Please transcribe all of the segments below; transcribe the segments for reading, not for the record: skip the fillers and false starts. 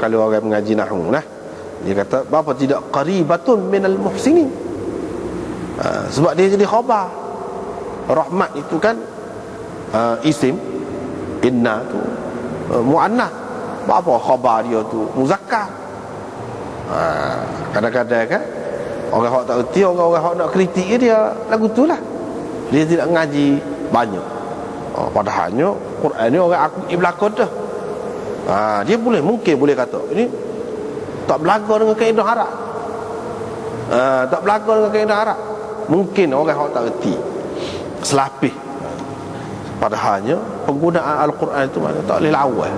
kalau orang mengaji nahwu nah, dia kata apa tidak qaribatun minal muhsinin. Sebab dia jadi khabar. Rahmat itu kan isim, inna tu muannas. Apa khabar dia tu muzakkar. Kadang-kadang kan orang hak tak erti, orang hak nak kritik dia lagu tu lah. Dia tidak ngaji banyak. Padahalnya Quran ni orang aku belakang dah. Dia mungkin boleh kata ini tak belaga dengan kaedah Arab. Tak belaga dengan kaedah Arab. Mungkin orang hak tak erti selapih. Padahalnya penggunaan Al-Quran itu maknanya tak boleh lawan.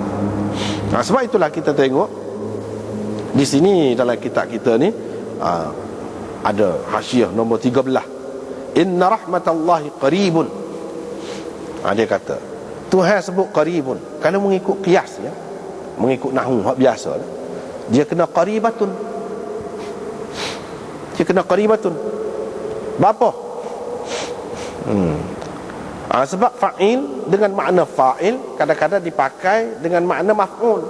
Sebab itulah kita tengok di sini dalam kitab kita ni ada hasyiah nombor 13. Inna rahmatallahi qaribun. Dia kata Tuhan sebut qaribun. Kalau mengikut qiyas ya, mengikut nahwu hak biasa dia kena qaribatun. Dia kena qaribatun. Berapa? Sebab fa'il dengan makna fa'il kadang-kadang dipakai dengan makna maf'ul.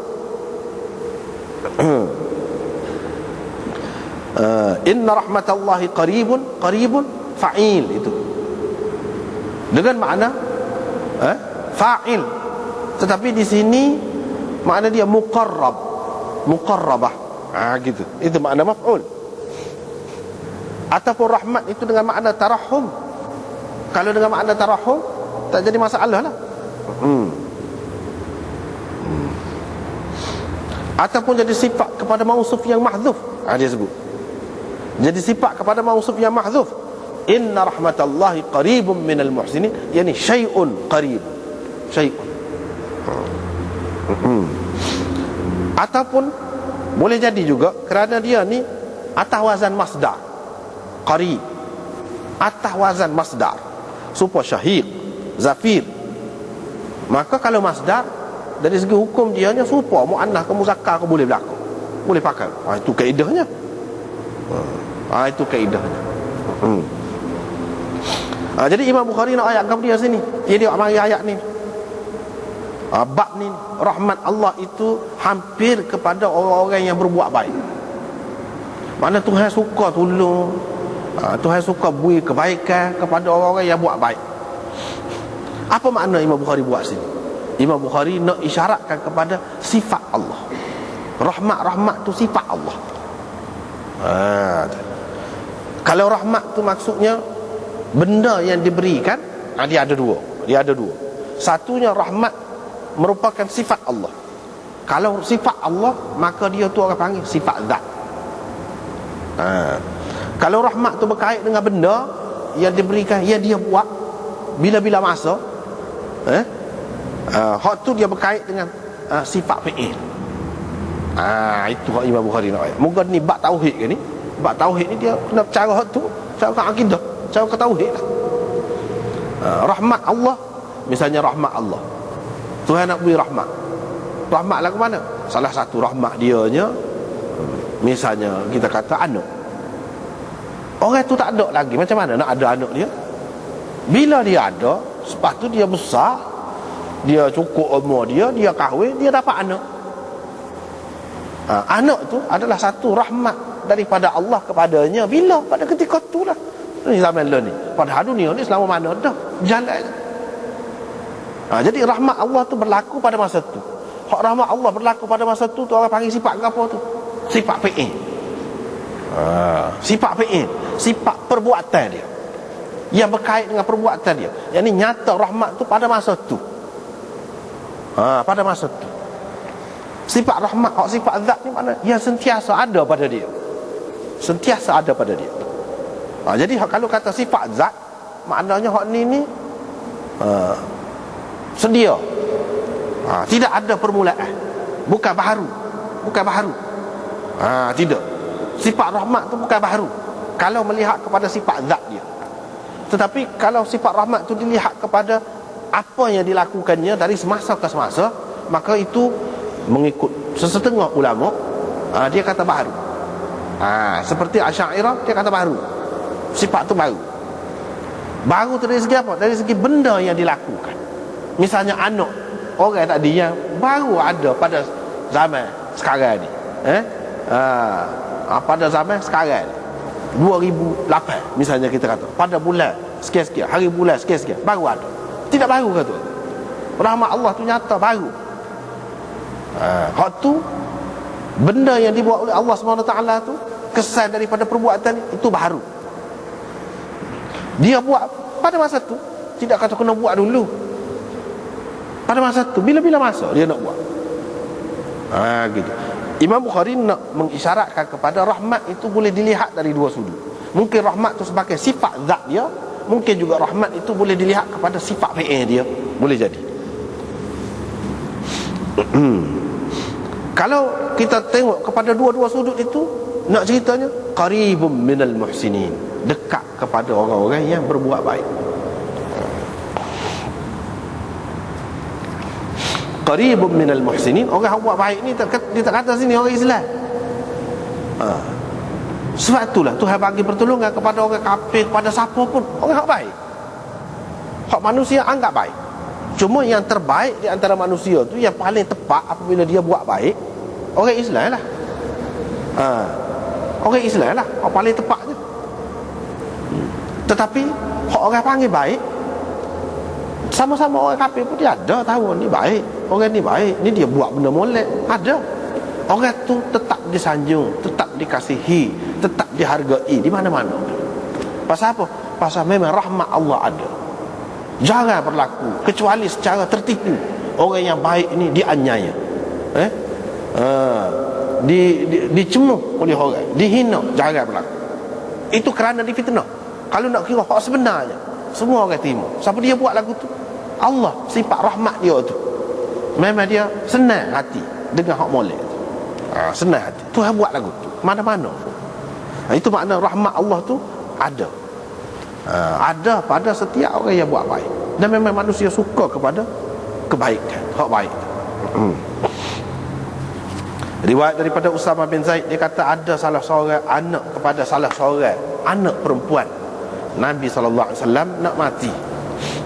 Inna rahmatallahi qaribun. Qaribun fa'il itu dengan makna fa'il, tetapi di sini makna dia muqarrab, muqarrabah. Gitu. Itu makna maf'ul. Ataupun rahmat itu dengan makna tarahum. Kalau dengan makna tarahum tak jadi masalah lah. Ataupun jadi sifat kepada mausuf yang mahdzuf. Dia sebut jadi sifat kepada mausuf yang mahdzuf. Inna rahmatallahi qaribun minal muhsinin, yani syai'un qarib, syai'un. Ataupun boleh jadi juga kerana dia ni atas wazan masdar, qarib, atas wazan masdar supaya syahiq, zafir. Maka kalau masdar dari segi hukum dia nya supaya muannas ke muzakkar ke boleh berlaku, boleh pakai. Itu kaedahnya. Itu kaedahnya. Jadi Imam Bukhari nak ayat dia sini. Dia mari ayat ni. Bab ni rahmat Allah itu hampir kepada orang-orang yang berbuat baik. Mana Tuhan suka tolong, Tuhan suka beri kebaikan kepada orang-orang yang buat baik. Apa makna Imam Bukhari buat sini? Imam Bukhari nak isyaratkan kepada sifat Allah. Rahmat tu sifat Allah. Kalau rahmat tu maksudnya benda yang diberikan, dia ada dua. Satunya rahmat merupakan sifat Allah. Kalau sifat Allah, maka dia tu orang panggil sifat zat. Kalau rahmat tu berkait dengan benda yang diberikan, yang dia buat bila-bila masa, hak tu dia berkait dengan sifat fi'il. Itu hak Imam Bukhari nak ayat. Moga ni bab tauhid ke ni? Bab tauhid ni dia kena cara hak tu, cara akidah, cara ke tauhid lah. Rahmat Allah, misalnya rahmat Allah, Tuhan nak beri rahmat. Rahmat lah ke mana? Salah satu rahmat dia nya, misalnya kita kata anak. Orang tu tak ada lagi, macam mana nak ada anak dia? Bila dia ada, lepas tu dia besar, dia cukup umur dia kahwin, dia dapat anak. Anak tu adalah satu rahmat daripada Allah kepadanya. Bila? Pada ketika tu lah. Ini zaman ni. Padahal dunia ni selama mana dah jalan. Jadi rahmat Allah tu berlaku pada masa tu. Hak rahmat Allah berlaku pada masa tu orang panggil sifat apa tu? Sifat fi'il. Sifat fi'il, sifat perbuatan dia yang berkait dengan perbuatan dia. Yang ni nyata rahmat tu pada masa tu. Pada masa tu. Sifat rahmat, sifat zat ni mana? Yang sentiasa ada pada dia. Sentiasa ada pada dia. Jadi kalau kata sifat zat, maknanya hak ni sedia. Tidak ada permulaan. Bukan baharu. Tidak. Sifat rahmat tu bukan baharu kalau melihat kepada sifat zat dia. Tetapi kalau sifat rahmat tu dilihat kepada apa yang dilakukannya dari semasa ke semasa, maka itu mengikut sesetengah ulama, dia kata baharu. Seperti Asy'ariyah, dia kata baharu. Sifat tu baru. Baru tu dari segi apa? Dari segi benda yang dilakukan. Misalnya anak orang tadi yang baru ada pada zaman sekarang ni. Pada zaman sekarang ni 2008 misalnya kita kata, pada bulan sekian-sekian, hari bulan sekian-sekian, baru ada. Tidak baru ke tu? Rahmat Allah tu nyata baru. Hak tu benda yang dibuat oleh Allah SWT tu, kesan daripada perbuatan itu baru. Dia buat pada masa tu, tidak kata kena buat dulu. Pada masa tu, bila-bila masa dia nak buat. Gitu. Imam Bukhari nak mengisyaratkan kepada rahmat itu boleh dilihat dari dua sudut. Mungkin rahmat itu sebagai sifat zat dia, mungkin juga rahmat itu boleh dilihat kepada sifat fi'il dia. Boleh jadi. Kalau kita tengok kepada dua-dua sudut itu, nak ceritanya qaribum minal muhsinin, dekat kepada orang-orang yang berbuat baik. Qaribum minal muhsinin, orang yang buat baik ni dia tak kata sini orang Islam. Sebab itulah Tuhan bagi pertolongan kepada orang kafir, kepada siapa pun, orang yang baik. Hak manusia anggap baik. Cuma yang terbaik di antara manusia tu, yang paling tepat apabila dia buat baik, orang Islam lah. Orang Islam lah yang paling tepatnya. Tetapi orang panggil baik, sama-sama orang kafir pun dia ada tahu ni baik, orang ni baik, ni dia buat benda molek, ada. Orang tu tetap disanjung, tetap dikasihi, tetap dihargai di mana-mana. Pasal apa? Pasal memang rahmat Allah ada. Jangan berlaku kecuali secara tertipu. Orang yang baik ini dianiaya, dicemuh oleh orang, dihina. Jangan berlaku. Itu kerana difitnah. Kalau nak kira hak sebenarnya, semua orang terima. Siapa dia buat lagu tu? Allah, sifat rahmat dia tu. Memang dia senang hati dengan hak molek tu. Senang hati. Tuhan buat lagu tu mana-mana. Itu makna rahmat Allah tu ada. Ada pada setiap orang yang buat baik. Dan memang manusia suka kepada kebaikan, hak baik. Riwayat daripada Usama bin Zaid, dia kata ada salah seorang anak kepada salah seorang anak perempuan Nabi SAW nak mati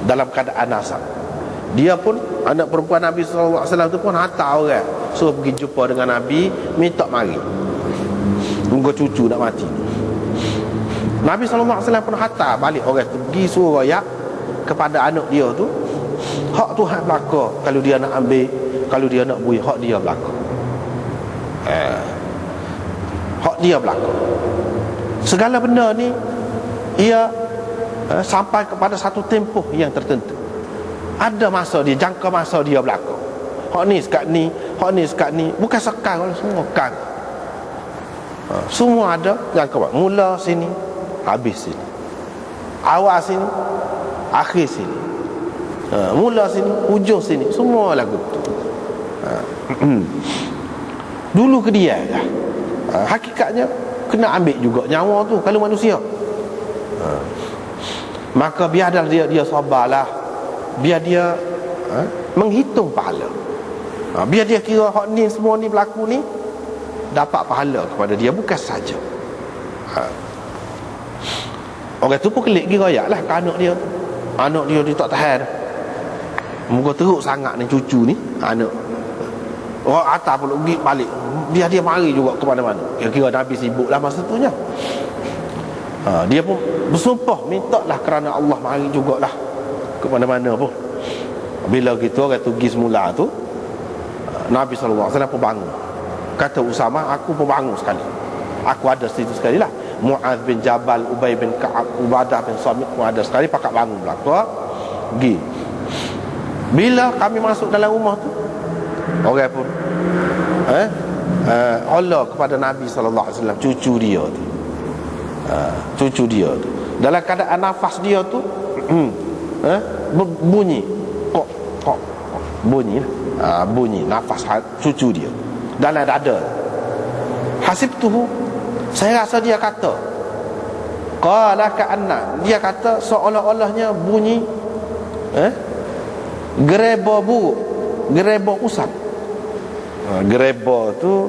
dalam keadaan nasab. Dia pun, anak perempuan Nabi SAW tu pun hantar orang suruh pergi jumpa dengan Nabi, minta mari tunggu cucu nak mati. Nabi SAW pun hantar balik orang tu pergi suruh royak kepada anak dia tu, hak Tuhan belaka. Kalau dia nak ambil, kalau dia nak bui, hak dia belaka. Hak dia belaka. Segala benda ni ia sampai kepada satu tempoh yang tertentu. Ada masa dia, jangka masa dia berlaku. Hak ni sekat ni, hak ni sekat ni. Bukan sekarang, semua kan. Semua ada jangka. Mula sini, habis sini. Awal sini, akhir sini. Mula sini, hujung sini. Semua lagu tu. Dulu ke dia lah. Hakikatnya kena ambil juga nyawa tu kalau manusia. Maka biarlah dia sabarlah. Biar dia menghitung pahala. Biar dia kira hak ni semua ni berlaku ni dapat pahala kepada dia, bukan saja. Orang tu pun kelik pergi royak lah ke anak dia tu. Anak dia tak tahan. Muka teruk sangat ni cucu ni, anak. Orang atas pun pergi balik. Biar dia mari juga ke mana-mana. Kira Nabi sibuk lah masa tu nya. Dia pun bersumpah, mintalah kerana Allah mari jugalah ke mana-mana pun. Bila gitu orang tu pergi semula tu, Nabi SAW pun bangun. Kata Usama, aku pun bangun sekali. Aku ada situ sekali lah. Mu'adz bin Jabal, Ubay bin Ka'ab, Ubadah bin Samit pun ada sekali. Pakat bangun belakang pergi. Bila kami masuk dalam rumah tu, orang pun Allah kepada Nabi SAW, cucu dia tu. Cucu dia tu dalam keadaan nafas dia tu bunyi kok bunyi bunyi nafas cucu dia dalam dada. Hasibtuhu, saya rasa dia kata qala ka'anna, dia kata seolah-olahnya bunyi gereba buruk, gereba usap. Gereba tu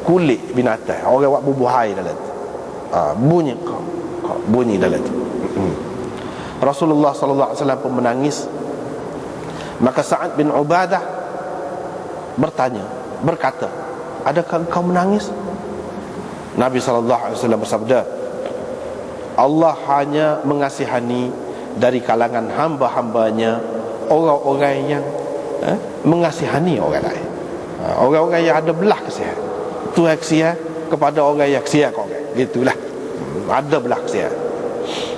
kulit binatang, orang buat bubuh air dalam tu. Bunyi dalam tu. Rasulullah sallallahu alaihi wasallam pun menangis. Maka Sa'ad bin Ubadah berkata, adakah engkau menangis? Nabi SAW bersabda, Allah hanya mengasihani dari kalangan hamba-hambanya orang-orang yang mengasihani orang lain. Orang-orang yang ada belah kasihan. Tuhan kasihan kepada orang yang kasihan kau. Gitulah. Ada belah kasihan.